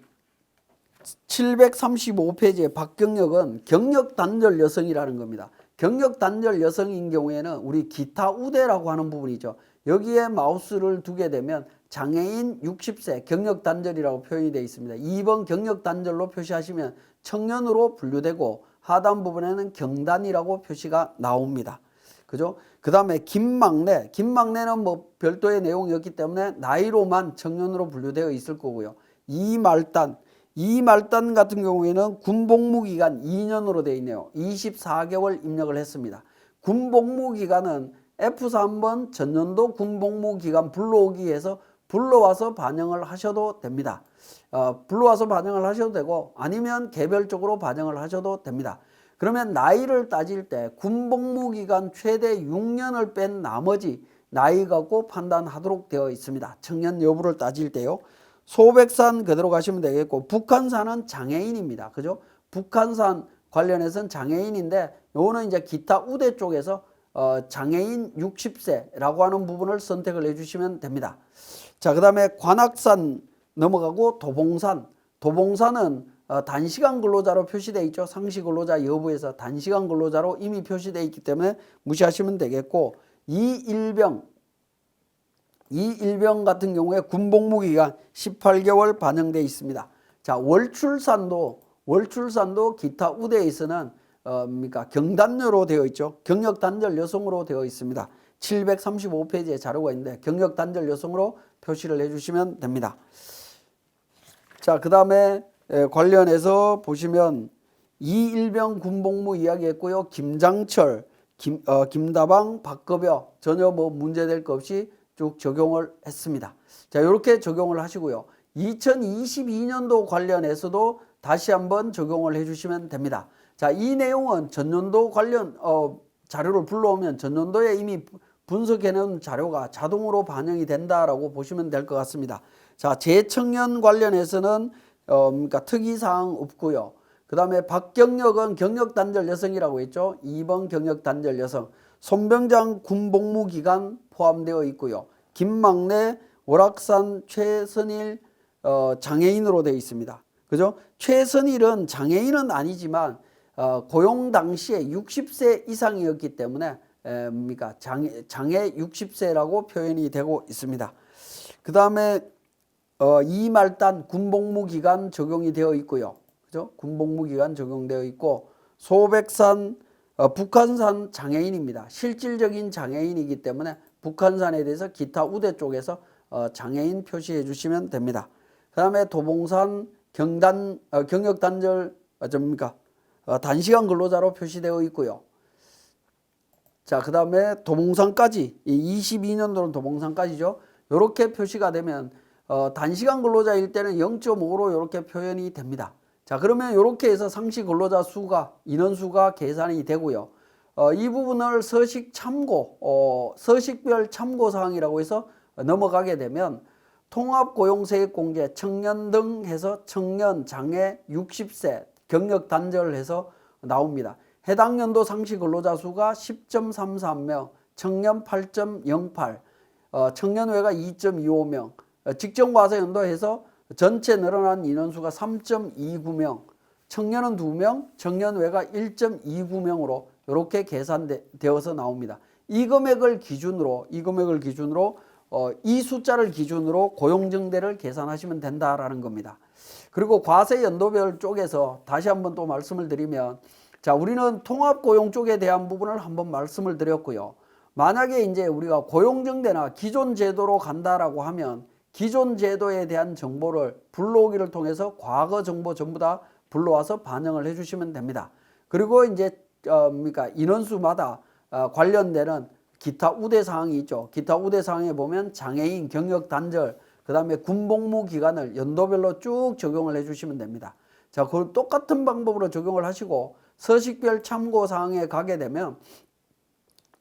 735페이지의 박경력은 경력 단절 여성이라는 겁니다. 경력 단절 여성인 경우에는 우리 기타 우대라고 하는 부분이죠. 여기에 마우스를 두게 되면 장애인 60세 경력 단절이라고 표현이 되어 있습니다. 2번 경력 단절로 표시하시면 청년으로 분류되고 하단 부분에는 경단이라고 표시가 나옵니다. 그죠? 그 다음에 김막내, 김막내는 뭐 별도의 내용이었기 때문에 나이로만 청년으로 분류되어 있을 거고요. 이말단, 이말단 같은 경우에는 군복무기간 2년으로 되어 있네요. 24개월 입력을 했습니다. 군복무기간은 F3번 전년도 군복무기간 불러오기에서 불러와서 반영을 하셔도 됩니다. 불러와서 반영을 하셔도 되고 아니면 개별적으로 반영을 하셔도 됩니다. 그러면 나이를 따질 때 군복무기간 최대 6년을 뺀 나머지 나이 갖고 판단하도록 되어 있습니다. 청년 여부를 따질 때요. 소백산 그대로 가시면 되겠고 북한산은 장애인입니다. 그죠? 북한산 관련해서는 장애인인데 요거는 이제 기타 우대 쪽에서 장애인 60세라고 하는 부분을 선택을 해주시면 됩니다. 자, 그 다음에 관악산 넘어가고 도봉산. 도봉산은 단시간 근로자로 표시되어 있죠. 상시 근로자 여부에서 단시간 근로자로 이미 표시되어 있기 때문에 무시하시면 되겠고 이일병 같은 경우에 군복무기간 18개월 반영되어 있습니다. 자, 월출산도 기타 우대에서는 경단녀로 되어 있죠. 경력 단절 여성으로 되어 있습니다. 735페이지에 자료가 있는데 경력 단절 여성으로 표시를 해주시면 됩니다. 자, 그 다음에 관련해서 보시면 이일병 군복무 이야기했고요. 김장철, 김다방, 박급여 전혀 뭐 문제될 것 없이 쭉 적용을 했습니다. 자, 이렇게 적용을 하시고요. 2022년도 관련해서도 다시 한번 적용을 해주시면 됩니다. 자, 이 내용은 전년도 관련 자료를 불러오면 전년도에 이미 분석해놓은 자료가 자동으로 반영이 된다라고 보시면 될 것 같습니다. 자, 재청년 관련해서는 그러니까 특이사항 없고요. 그 다음에 박경력은 경력단절 여성이라고 했죠. 2번 경력단절 여성. 손병장 군복무기간 포함되어 있고요. 김막내, 월악산 최선일 장애인으로 되어 있습니다. 그죠? 최선일은 장애인은 아니지만 고용 당시에 60세 이상이었기 때문에 뭡니까? 장애 60세라고 표현이 되고 있습니다. 그 다음에 이말단 군복무기간 적용이 되어 있고요. 그죠? 군복무기간 적용되어 있고 소백산 북한산 장애인입니다. 실질적인 장애인이기 때문에 북한산에 대해서 기타 우대 쪽에서 장애인 표시해 주시면 됩니다. 그 다음에 도봉산 경력단절 단시간 근로자로 표시되어 있고요. 자, 그 다음에 도봉산까지 22년도는 도봉산까지죠. 이렇게 표시가 되면 단시간 근로자일 때는 0.5로 이렇게 표현이 됩니다. 자, 그러면 이렇게 해서 상시 근로자 수가 인원수가 계산이 되고요. 이 부분을 서식 참고 서식별 참고 사항이라고 해서 넘어가게 되면 통합고용세액공제 청년 등 해서 청년, 장애, 60세 경력 단절을 해서 나옵니다. 해당 연도 상시 근로자 수가 10.33명, 청년 8.08, 청년외가 2.25명, 직전과세 연도해서 전체 늘어난 인원수가 3.29명, 청년은 2명, 청년외가 1.29명으로 이렇게 계산되어서 나옵니다. 이 금액을 기준으로 이 숫자를 기준으로 고용정대를 계산하시면 된다라는 겁니다. 그리고 과세 연도별 쪽에서 다시 한번 또 말씀을 드리면, 자, 우리는 통합고용 쪽에 대한 부분을 한번 말씀을 드렸고요. 만약에 이제 우리가 고용정대나 기존 제도로 간다라고 하면 기존 제도에 대한 정보를 불러오기를 통해서 과거 정보 전부 다 불러와서 반영을 해주시면 됩니다. 그리고 이제 인원수마다 관련되는 기타 우대 사항이 있죠. 기타 우대 사항에 보면 장애인, 경력 단절, 그 다음에 군복무 기간을 연도별로 쭉 적용을 해주시면 됩니다. 자, 그 똑같은 방법으로 적용을 하시고 서식별 참고 사항에 가게 되면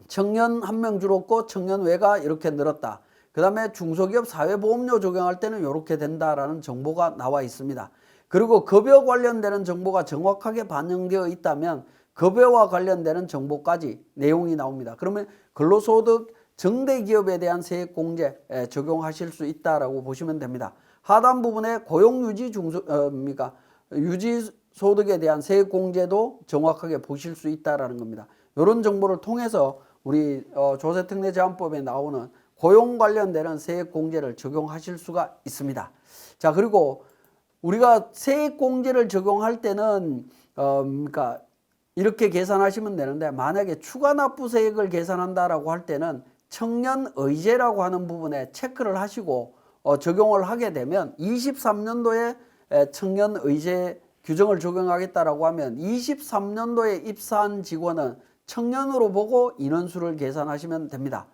청년 1명 줄었고 청년 외가 이렇게 늘었다. 그 다음에 중소기업 사회보험료 적용할 때는 이렇게 된다라는 정보가 나와 있습니다. 그리고 급여 관련되는 정보가 정확하게 반영되어 있다면 급여와 관련되는 정보까지 내용이 나옵니다. 그러면 근로소득 정대기업에 대한 세액공제 적용하실 수 있다라고 보시면 됩니다. 하단 부분에 고용유지 유지소득에 대한 세액공제도 정확하게 보실 수 있다라는 겁니다. 이런 정보를 통해서 우리 조세특례제한법에 나오는 고용 관련되는 세액공제를 적용하실 수가 있습니다. 자, 그리고 우리가 세액공제를 적용할 때는 이렇게 계산하시면 되는데, 만약에 추가납부세액을 계산한다라고 할 때는 청년의제라고 하는 부분에 체크를 하시고 적용을 하게 되면 23년도에 청년의제 규정을 적용하겠다라고 하면 23년도에 입사한 직원은 청년으로 보고 인원수를 계산하시면 됩니다.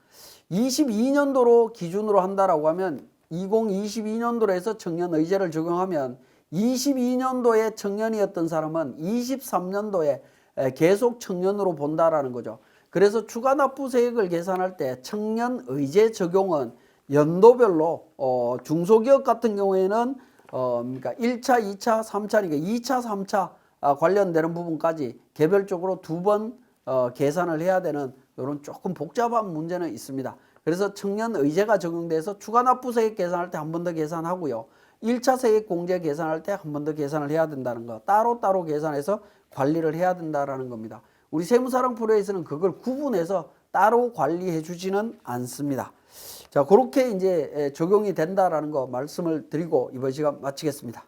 22년도로 기준으로 한다라고 하면 2022년도로 해서 청년의제를 적용하면 22년도에 청년이었던 사람은 23년도에 계속 청년으로 본다라는 거죠. 그래서 추가납부세액을 계산할 때 청년의제 적용은 연도별로 중소기업 같은 경우에는 1차, 2차, 3차니까 2차, 3차 관련되는 부분까지 개별적으로 2번 계산을 해야 되는 이런 조금 복잡한 문제는 있습니다. 그래서 청년의제가 적용돼서 추가납부세액 계산할 때 한 번 더 계산하고요. 1차 세액공제 계산할 때 한 번 더 계산을 해야 된다는 거, 따로따로 계산해서 관리를 해야 된다는 겁니다. 우리 세무사랑 프로에서는 그걸 구분해서 따로 관리해 주지는 않습니다. 자, 그렇게 이제 적용이 된다라는 거 말씀을 드리고 이번 시간 마치겠습니다.